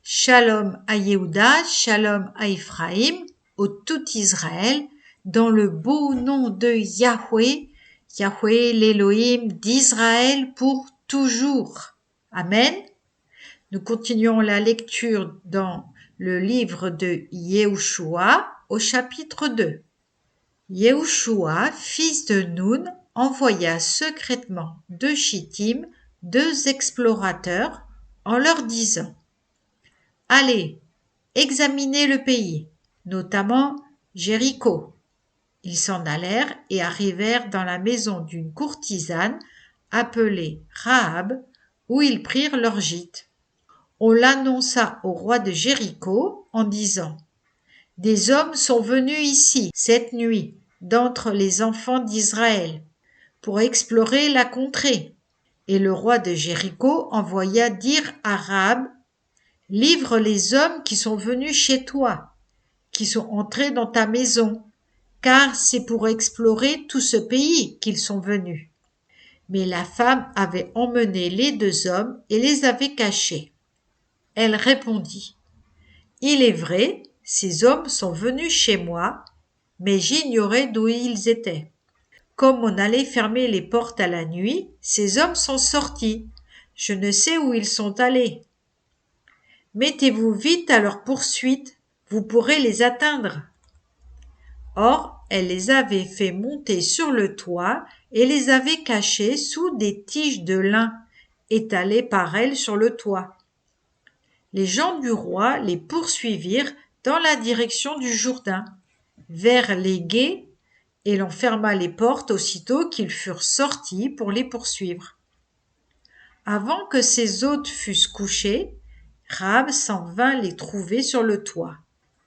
Shalom à Yehuda, Shalom à Ephraïm, au tout Israël, dans le beau nom de Yahweh, Yahweh l'Élohim d'Israël pour toujours. Amen. Nous continuons la lecture dans le livre de Yehoshua au chapitre 2. Yehoshua, fils de Nun, envoya secrètement de Chittim 2 explorateurs en leur disant: Allez, examinez le pays, notamment Jéricho. Ils s'en allèrent et arrivèrent dans la maison d'une courtisane appelée Rahab, où ils prirent leur gîte. On l'annonça au roi de Jéricho en disant: Des hommes sont venus ici cette nuit d'entre les enfants d'Israël pour explorer la contrée. Et le roi de Jéricho envoya dire à Rahab: Livre les hommes qui sont venus chez toi, qui sont entrés dans ta maison, car c'est pour explorer tout ce pays qu'ils sont venus. Mais la femme avait emmené les 2 hommes et les avait cachés. Elle répondit: Il est vrai, ces hommes sont venus chez moi, mais j'ignorais d'où ils étaient. Comme on allait fermer les portes à la nuit, ces hommes sont sortis. Je ne sais où ils sont allés. Mettez-vous vite à leur poursuite, vous pourrez les atteindre. Or, elle les avait fait monter sur le toit et les avait cachés sous des tiges de lin étalées par elle sur le toit. Les gens du roi les poursuivirent dans la direction du Jourdain, vers les gués, et l'on ferma les portes aussitôt qu'ils furent sortis pour les poursuivre. Avant que ces hôtes fussent couchés, Rahab s'en vint les trouver sur le toit,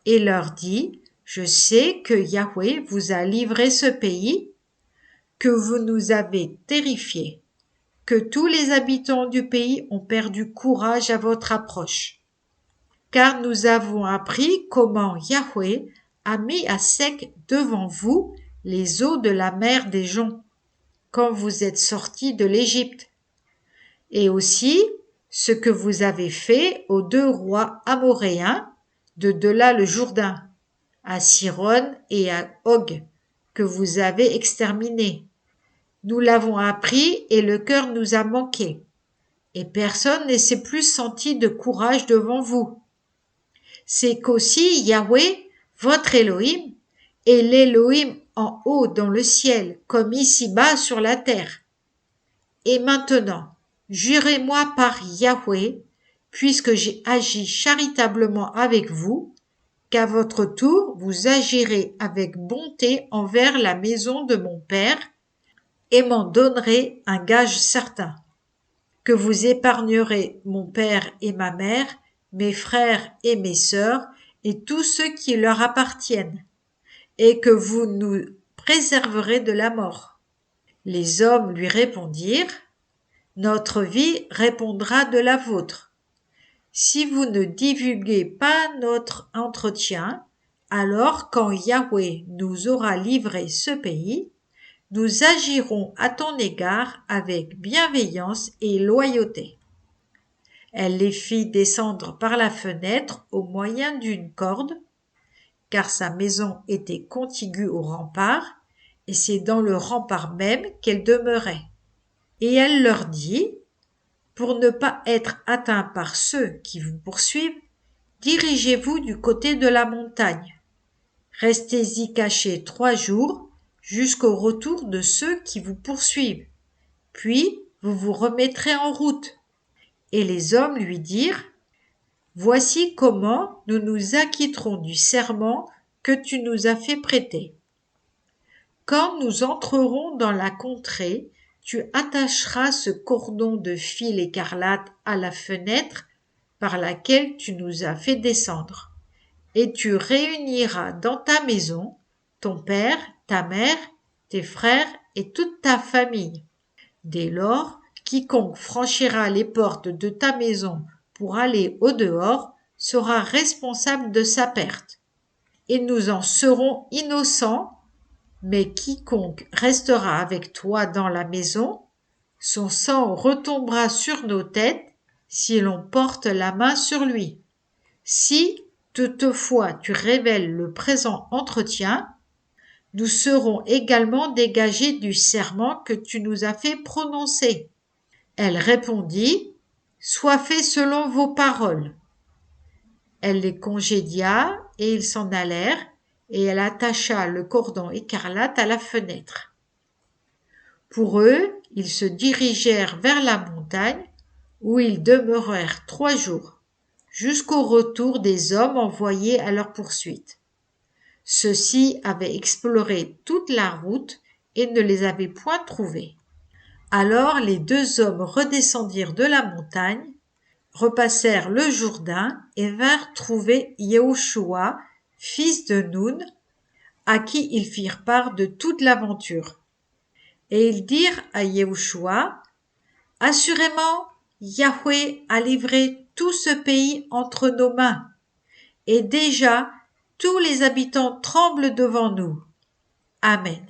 et leur dit: Je sais que Yahweh vous a livré ce pays, que vous nous avez terrifiés, que tous les habitants du pays ont perdu courage à votre approche. Car nous avons appris comment Yahweh a mis à sec devant vous les eaux de la mer des Joncs, quand vous êtes sortis de l'Égypte, et aussi ce que vous avez fait aux 2 rois amoréens de delà le Jourdain, à Siron et à Og, que vous avez exterminés. Nous l'avons appris et le cœur nous a manqué, et personne ne s'est plus senti de courage devant vous. C'est qu'aussi Yahweh, votre Elohim, est l'Elohim en haut dans le ciel, comme ici-bas sur la terre. Et maintenant, jurez-moi par Yahweh, puisque j'ai agi charitablement avec vous, qu'à votre tour vous agirez avec bonté envers la maison de mon père, et m'en donnerez un gage certain, que vous épargnerez mon père et ma mère, mes frères et mes sœurs, et tous ceux qui leur appartiennent, et que vous nous préserverez de la mort. Les hommes lui répondirent: Notre vie répondra de la vôtre. Si vous ne divulguez pas notre entretien, alors quand Yahweh nous aura livré ce pays, nous agirons à ton égard avec bienveillance et loyauté. Elle les fit descendre par la fenêtre au moyen d'une corde, car sa maison était contiguë au rempart, et c'est dans le rempart même qu'elle demeurait. Et elle leur dit: Pour ne pas être atteints par ceux qui vous poursuivent, dirigez-vous du côté de la montagne. Restez-y cachés 3 jours, jusqu'au retour de ceux qui vous poursuivent. Puis vous vous remettrez en route. Et les hommes lui dirent: Voici comment nous nous acquitterons du serment que tu nous as fait prêter. Quand nous entrerons dans la contrée, tu attacheras ce cordon de fil écarlate à la fenêtre par laquelle tu nous as fait descendre, et tu réuniras dans ta maison ton père, ta mère, tes frères et toute ta famille. Dès lors, quiconque franchira les portes de ta maison pour aller au dehors sera responsable de sa perte, et nous en serons innocents, mais quiconque restera avec toi dans la maison, son sang retombera sur nos têtes si l'on porte la main sur lui. Si toutefois tu révèles le présent entretien, nous serons également dégagés du serment que tu nous as fait prononcer. Elle répondit, soit fait selon vos paroles. Elle les congédia et ils s'en allèrent, et elle attacha le cordon écarlate à la fenêtre. Pour eux, ils se dirigèrent vers la montagne, où ils demeurèrent 3 jours, jusqu'au retour des hommes envoyés à leur poursuite. Ceux-ci avaient exploré toute la route et ne les avaient point trouvés. Alors les 2 hommes redescendirent de la montagne, repassèrent le Jourdain et vinrent trouver Yehoshua, fils de Nun, à qui ils firent part de toute l'aventure. Et ils dirent à Yehoshua, « Assurément, Yahweh a livré tout ce pays entre nos mains, et déjà tous les habitants tremblent devant nous. Amen. »